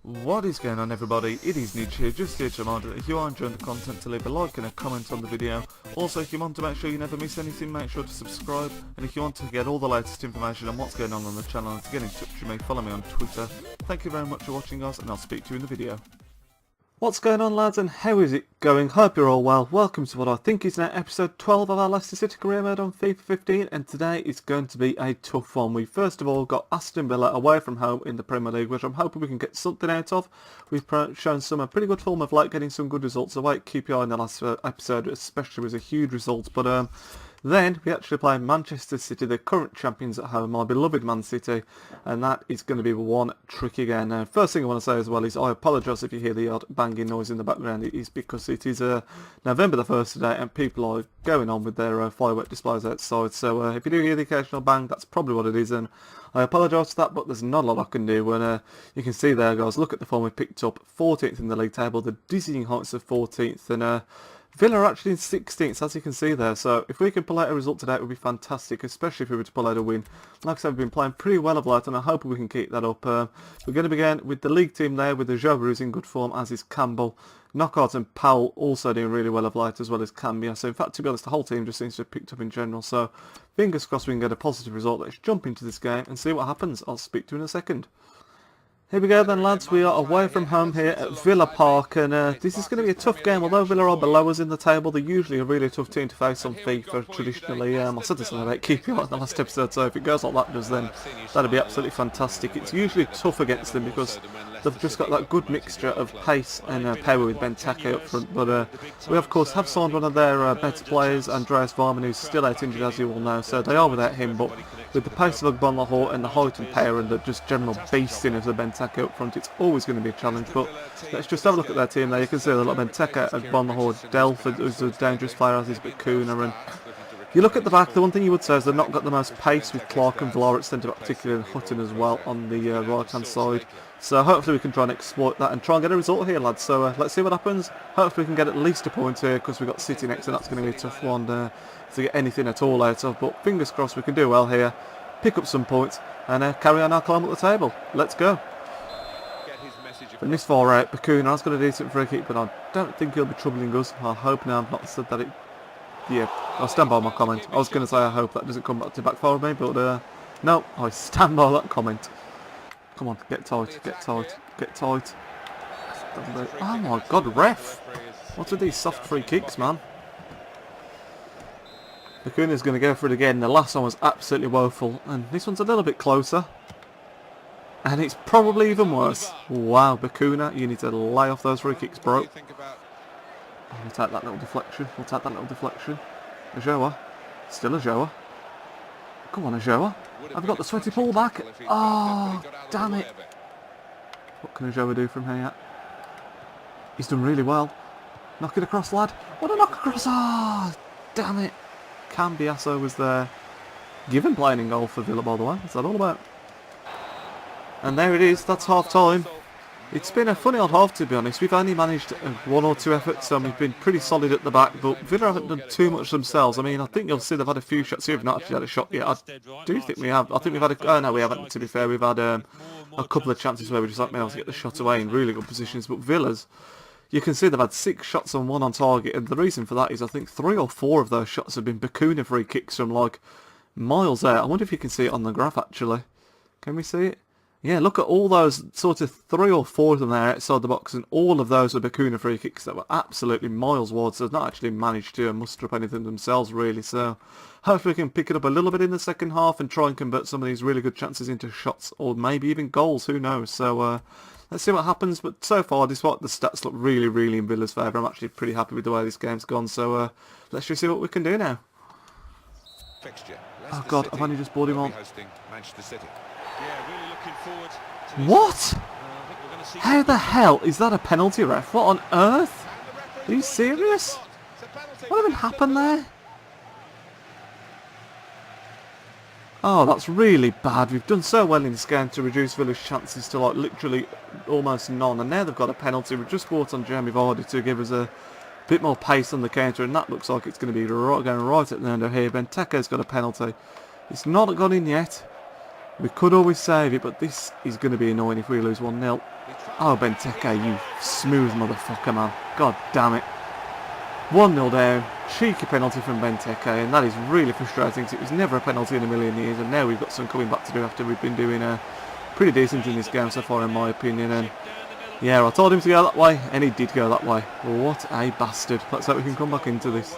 What is going on, everybody? It is Nietzsche here, just here to remind you that if you are enjoying the content, to leave a like and a comment on the video. Also, if you want to make sure you never miss anything, make sure to subscribe, and if you want to get all the latest information on what's going on the channel and to get in touch with me, follow me on Twitter. Thank you very much for watching, guys, and I'll speak to you in the video. What's going on, lads, and how is it going? Hope you're all well. Welcome to what I think is now episode 12 of our Leicester City career mode on FIFA 15, and today is going to be a tough one. We first of all got Aston Villa away from home in the Premier League, which I'm hoping we can get something out of. We've shown some pretty good form of late, getting some good results. I won't keep your eye on the last episode, especially was a huge result, but then we actually play Manchester City, the current champions at home, my beloved Man City, and that is going to be one tricky game. Now, first thing I want to say as well is I apologise if you hear the odd banging noise in the background. It is because it is November the 1st today and people are going on with their firework displays outside. So if you do hear the occasional bang, that's probably what it is, and I apologise for that, but there's not a lot I can do. And you can see there, guys, look at the form we picked up, 14th in the league table, the dizzying heights of 14th, and Villa are actually in 16th, as you can see there, so if we can pull out a result today, it would be fantastic, especially if we were to pull out a win. Like I said, we've been playing pretty well of late, and I hope we can keep that up. We're going to begin with the league team there, with the Joe who's in good form, as is Campbell. Knockout and Powell also doing really well of late, as well as Cambia. So in fact, to be honest, the whole team just seems to have picked up in general, so fingers crossed we can get a positive result. Let's jump into this game and see what happens. I'll speak to you in a second. Here we go then, lads. We are away from home here at Villa Park, and this is going to be a tough game. Although Villa are below us in the table, they're usually a really tough team to face on FIFA traditionally. I said this about keep you on the last episode, so if it goes like that does, then that'd be absolutely fantastic. It's usually tough against them because they've just got that good mixture of pace and power with Benteke up front. But we of course have signed one of their better players, Andreas Varman, who's still out injured, as you all know, so they are without him. But with the pace of Agbonlahor and the height and power and the just general beasting of the Benteke up front, it's always going to be a challenge. But let's just have a look at their team there. You can see a lot of Benteke, Agbonlahor, Delph, who's a dangerous player, as is Bakuna, and you look at the back, the one thing you would say is they've not got the most pace with Clark and Villar at centre back, particularly in Hutton as well on the right hand side. So hopefully we can try and exploit that and try and get a result here, lads. So let's see what happens. Hopefully we can get at least a point here, because we've got City next, and that's going to be a tough one to get anything at all out of. But fingers crossed we can do well here, pick up some points, and carry on our climb up the table. Let's go. From this far out, Bakuna has got a decent free kick, but I don't think he'll be troubling us. I hope now I've not said that it... Yeah, I'll stand by my comment. I was going to say I hope that doesn't come back to backfire me, but no, I stand by that comment. Come on, get tight, get tight, get tight. Oh my god, ref! What are these soft free kicks, man? Bakuna's going to go for it again. The last one was absolutely woeful, and this one's a little bit closer. And it's probably even worse. Wow, Bakuna, you need to lay off those free kicks, bro. We'll take that little deflection. We'll take that little deflection. Ajoa. Still Ajoa. Come on, Ajoa. I've got the sweaty pull back. Oh, damn it. What can Ajoa do from here? He's done really well. Knock it across, lad. What a knock across. Oh, damn it. Cambiasso was there. Given playing in goal for Villa, by the way. What's that all about? And there it is. That's half time. It's been a funny old half, to be honest. We've only managed one or two efforts, and we've been pretty solid at the back, but Villa haven't done too much themselves. I mean, I think you'll see they've had a few shots here. We've not actually had a shot yet. I do think we have. I think we've had a... Oh, no, we haven't, to be fair. We've had a couple of chances where we just haven't been able to get the shot away in really good positions. But Villa's, you can see they've had 6 shots and 1 on target, and the reason for that is I think 3 or 4 of those shots have been Bakuna free kicks from, like, miles out. I wonder if you can see it on the graph, actually. Can we see it? Yeah, look at all those, sort of 3 or 4 of them there outside the box, and all of those were Bakuna free kicks that were absolutely miles wide, so they've not actually managed to muster up anything themselves, really. So hopefully we can pick it up a little bit in the second half and try and convert some of these really good chances into shots, or maybe even goals, who knows. So let's see what happens, but so far, despite the stats look really, really in Villa's favour, I'm actually pretty happy with the way this game's gone, so let's just see what we can do now. Oh god, I've only just brought him on. What? How the hell is that a penalty, ref? What on earth? Are you serious? What even happened there? Oh, that's really bad. We've done so well in this game to reduce Villa's chances to, like, literally almost none, and now they've got a penalty. We've just brought on Jamie Vardy to give us a bit more pace on the counter, and that looks like it's going to be going right at the end of here. Benteke's got a penalty. It's not gone in yet. We could always save it, but this is going to be annoying if we lose 1-0. Oh, Benteke, you smooth motherfucker, man. God damn it. 1-0 down. Cheeky penalty from Benteke, and that is really frustrating because it was never a penalty in a million years, and now we've got some coming back to do after we've been doing pretty decent in this game so far, in my opinion. And yeah, I told him to go that way, and he did go that way. What a bastard. Let's hope we can come back into this.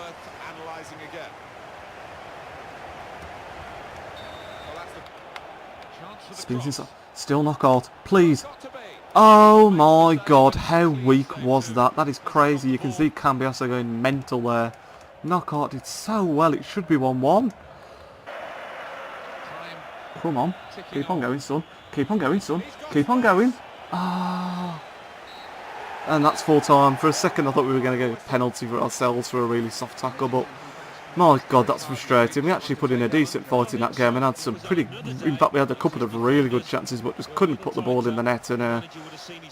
Spins inside. Still knockout. Please. Oh my god, how weak was that? That is crazy. You can see Cambiasso going mental there. Knockout did so well. It should be 1-1. Come on. Keep on going, son. Keep on going, son. Keep on going. Ah. And that's full time. For a second I thought we were going to get a penalty for ourselves for a really soft tackle, but my god, that's frustrating. We actually put in a decent fight in that game and had some pretty... In fact, we had a couple of really good chances, but just couldn't put the ball in the net. And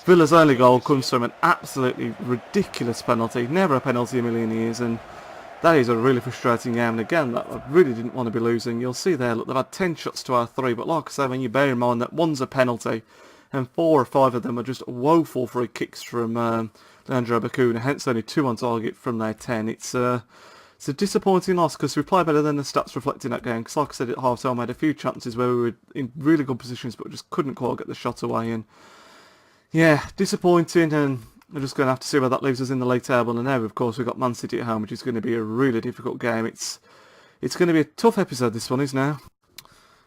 Villa's only goal comes from an absolutely ridiculous penalty. Never a penalty in a million years, and that is a really frustrating game. And again, that I really didn't want to be losing. You'll see there, look, they've had 10 shots to our 3, but like I say, when you bear in mind that one's a penalty, and 4 or 5 of them are just woeful free kicks from Leandro Bacuna, hence only 2 on target from their 10. It's a disappointing loss because we played better than the stats reflecting that game. Because like I said at half time, I had a few chances where we were in really good positions but just couldn't quite get the shot away. And yeah, disappointing, and we're just going to have to see where that leaves us in the league table. And now, of course, we've got Man City at home, which is going to be a really difficult game. It's going to be a tough episode, this one is now.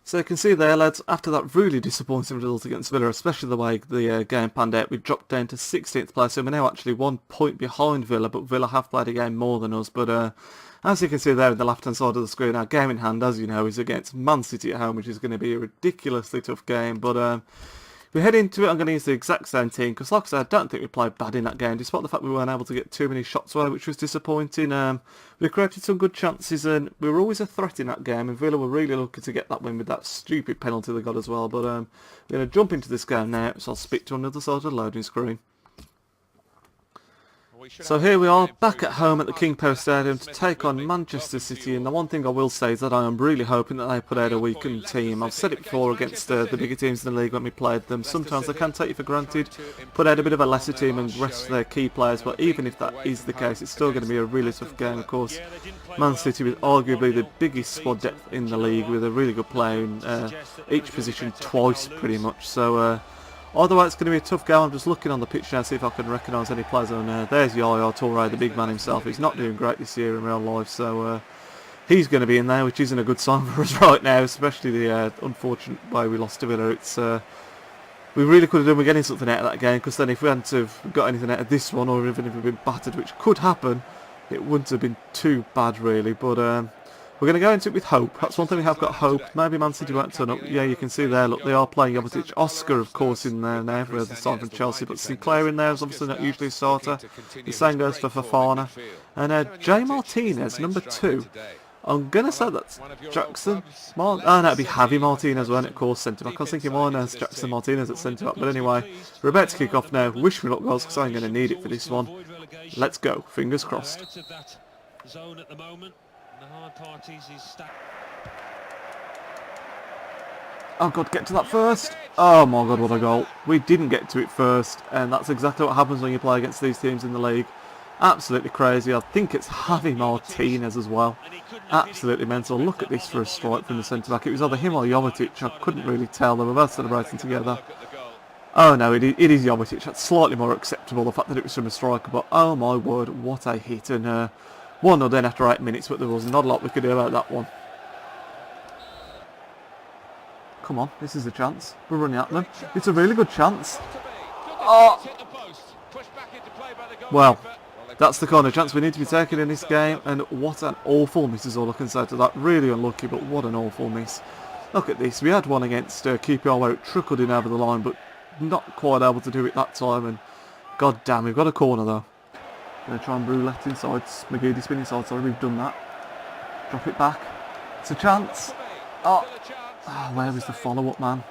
So you can see there, lads, after that really disappointing result against Villa, especially the way the game panned out, we dropped down to 16th place, so we're now actually 1 point behind Villa, but Villa have played a game more than us. But as you can see there on the left-hand side of the screen, our game in hand, as you know, is against Man City at home, which is going to be a ridiculously tough game. But we head into it, I'm going to use the exact same team, because like I said, I don't think we played bad in that game, despite the fact we weren't able to get too many shots away, which was disappointing. We created some good chances, and we were always a threat in that game, and Villa were really lucky to get that win with that stupid penalty they got as well. But we're going to jump into this game now, so I'll speak to another side of the loading screen. So here we are, back at home at the King Power Stadium to take on Manchester City, and the one thing I will say is that I am really hoping that they put out a weakened team. I've said it before against the bigger teams in the league when we played them. Sometimes they can take you for granted, put out a bit of a lesser team and rest their key players, but even if that is the case, it's still going to be a really tough game. Of course, Man City with arguably the biggest squad depth in the league, with a really good player in each position twice pretty much. So either way, it's going to be a tough game. I'm just looking on the pitch now to see if I can recognise any players on there. There's Yaya Toure, the big man himself. He's not doing great this year in real life, so he's going to be in there, which isn't a good sign for us right now, especially the unfortunate way we lost to Villa. It's we really could have done with getting something out of that game, because then if we hadn't have got anything out of this one, or even if we'd been battered, which could happen, it wouldn't have been too bad really. But we're going to go into it with hope. That's one thing we have got, hope. Maybe Man City won't turn up. Yeah, you can see there, look, they are playing Jovetic. Oscar, of course, in there now for the side from Chelsea, but Sinclair in there is obviously not usually a starter. The same goes for Fofana. And J. Martinez, number 2. I'm going to say that's Jackson. Oh, no, it'd be Javi Martinez, won't it? Of course, centre-back. I was thinking more as Jackson Martinez at centre-back. But anyway, we're about to kick off now. Wish me luck, guys, because I'm going to need it for this one. Let's go. Fingers crossed. Oh god, get to that first. Oh my god, what a goal. We didn't get to it first, and that's exactly what happens when you play against these teams in the league. Absolutely crazy. I think it's Javi Martinez as well. Absolutely mental. Look at this for a strike from the centre-back. It was either him or Jovetic. I couldn't really tell. They were both celebrating together. Oh no, it is Jovetic. That's slightly more acceptable, the fact that it was from a striker, but oh my word, what a hit. And 1-0 then after 8 minutes, but there was not a lot we could do about that one. Come on, this is a chance. We're running at them. It's a really good chance. Oh! Well, that's the kind of chance we need to be taking in this game, and what an awful miss is all I can say to that. Really unlucky, but what an awful miss. Look at this. We had one against QPR where it trickled in over the line, but not quite able to do it that time, and god damn, we've got a corner though. Going to try and roulette inside. McGeady spin inside, sorry, we've done that. Drop it back. It's a chance. Oh, where was the follow-up, man?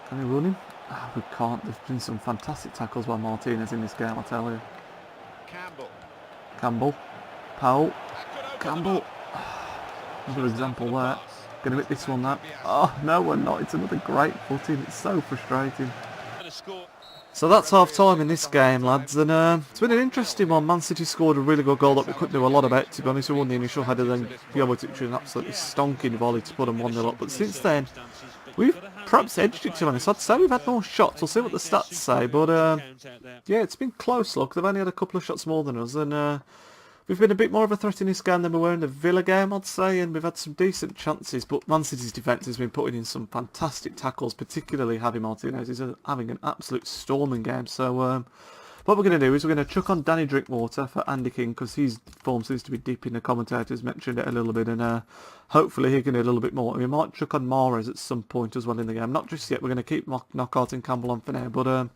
Can we run him? Oh, we can't. There's been some fantastic tackles by Martinez in this game, I tell you. Campbell. Powell. Campbell. Another example there. Going to hit this one now. Oh, no, we're not. It's another great footing. It's so frustrating. So that's half time in this game, lads, and it's been an interesting one. Man City scored a really good goal that we couldn't do a lot about, to be honest. We won the initial header, then Jovetic an absolutely stonking volley to put them 1-0 up. But since then, we've perhaps edged it, to be honest. I'd say we've had more shots. We'll see what the stats say, but yeah, it's been close. Look, they've only had a couple of shots more than us, and we've been a bit more of a threat in this game than we were in the Villa game, I'd say, and we've had some decent chances, but Man City's defence has been putting in some fantastic tackles, particularly Javi Martinez. He's having an absolute storming game, so what we're going to do is we're going to chuck on Danny Drinkwater for Andy King, because his form seems to be dipping. The commentators mentioned it a little bit, and hopefully he can do a little bit more. We might chuck on Mahrez at some point as well in the game. Not just yet, we're going to keep Knockout and Campbell on for now, but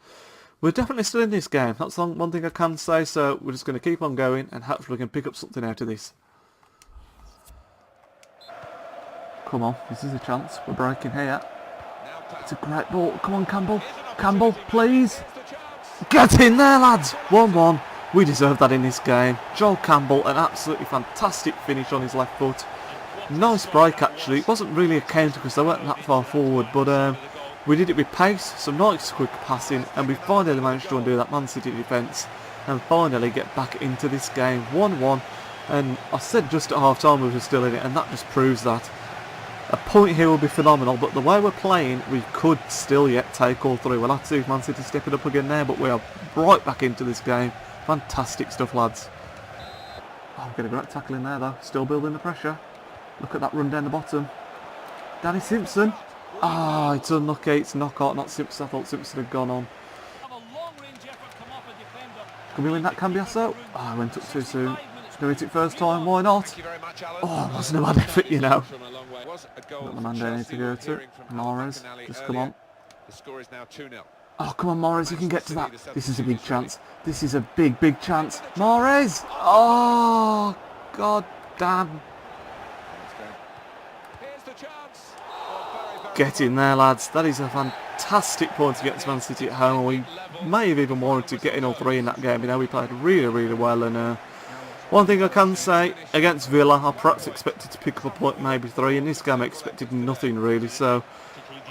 we're definitely still in this game. That's one thing I can say, so we're just going to keep on going and hopefully we can pick up something out of this. Come on, this is a chance. We're breaking here. It's a great ball. Come on, Campbell. Campbell, please. Get in there, lads. 1-1. We deserve that in this game. Joel Campbell, an absolutely fantastic finish on his left foot. Nice break, actually. It wasn't really a counter because they weren't that far forward, but we did it with pace, some nice quick passing, and we finally managed to undo that Man City defence and finally get back into this game. 1-1, and I said just at half time we were still in it, and that just proves that. A point here will be phenomenal, but the way we're playing, we could still yet take all three. We'll have to see if Man City step it up again there, but we are right back into this game. Fantastic stuff, lads. Oh, we've got a great tackle in there, though. Still building the pressure. Look at that run down the bottom. Danny Simpson. Ah, it's unlucky. It's Knockout, not Simpson. I thought Simpson had gone on. Can we win that, Cambiasso? Oh, I went up too soon. Just going to hit it first time. Why not? Oh, it wasn't a bad effort, you know. Got the man down here to go to. Mahrez, just come on. Oh, come on, Mahrez, you can get to that. This is a big chance. This is a big, big chance. Mahrez! Oh, god damn. Get in there, lads. That is a fantastic point to get to Man City at home. We may have even warranted getting all three in that game. You know, we played really, really well. And one thing I can say, against Villa, I perhaps expected to pick up a point, maybe three. In this game, I expected nothing, really. So,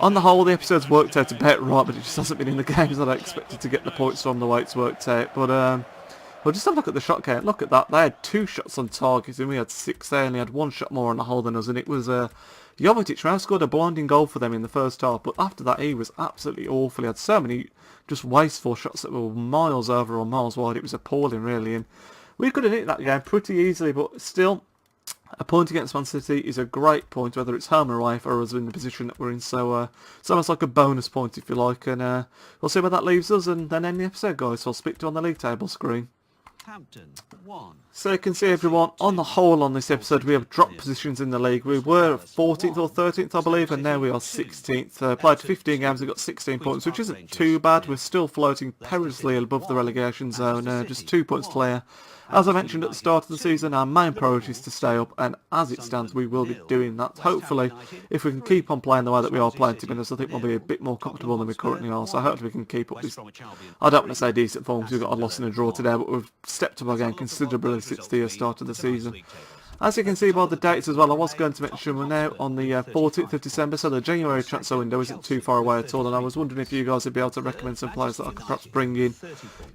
on the whole, the episode's worked out about right, but it just hasn't been in the games that I expected to get the points from the way it's worked out. But well, just have a look at the shot count. Look at that. They had 2 shots on target, and we had 6. They only had 1 shot more on the hole than us, and it was Jovetic now scored a blinding goal for them in the first half, but after that he was absolutely awful. He had so many just wasteful shots that were miles over or miles wide. It was appalling, really, and we could have hit that game pretty easily, but still, a point against Man City is a great point, whether it's home or away for us in the position that we're in, so it's almost like a bonus point, if you like, and we'll see where that leaves us, and then end the episode, guys. So I'll speak to you on the league table screen. So you can see, everyone, on the whole on this episode we have dropped positions in the league. We were 14th or 13th, I believe, and now we are 16th. Played 15 games, we got 16 points, which isn't too bad. We're still floating perilously above the relegation zone, just 2 points clear. As I mentioned at the start of the season, our main priority is to stay up, and as it stands, we will be doing that. Hopefully, if we can keep on playing the way that we are playing, to be honest, I think we'll be a bit more comfortable than we currently are, so hopefully we can keep up this, I don't want to say decent form, because we've got a loss and a draw today, but we've stepped up our game considerably since the start of the season. As you can see by the dates as well, I was going to mention we're now on the 14th of December, so the January transfer window isn't too far away at all, and I was wondering if you guys would be able to recommend some players that I could perhaps bring in.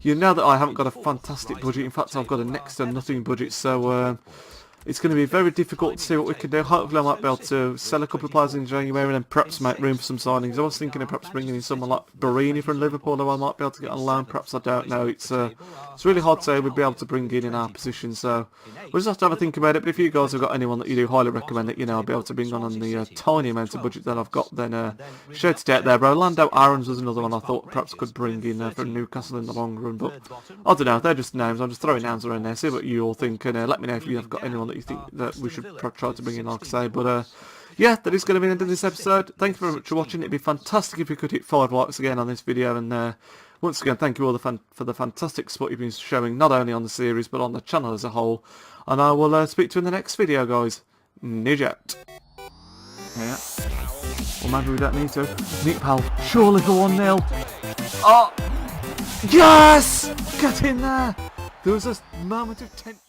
You know that I haven't got a fantastic budget. In fact, I've got a next to nothing budget, so it's going to be very difficult to see what we can do. Hopefully I might be able to sell a couple of players in January and then perhaps make room for some signings. I was thinking of perhaps bringing in someone like Barini from Liverpool, who I might be able to get on loan. Perhaps, I don't know. It's really hard to say we'd be able to bring in our position, so we'll just have to have a think about it. But if you guys have got anyone that you do highly recommend that, you know, I'll be able to bring on the tiny amount of budget that I've got, then shout it out there. Rolando Aarons was another one I thought perhaps could bring in from Newcastle in the long run, but I don't know, they're just names. I'm just throwing names around there, see what you all think, and let me know if you have got anyone that you think that we should try to bring in, like I say. But yeah, that is going to be the end of this episode. Thank you very much for watching. It'd be fantastic if you could hit 5 likes again on this video, and once again, thank you all for the fantastic support you've been showing, not only on the series but on the channel as a whole. And I will speak to you in the next video, guys. Nijat. Yeah. Well, maybe we don't need to. Nick Powell, surely for 1-0. Oh! Yes! Get in there! There was a moment of tension.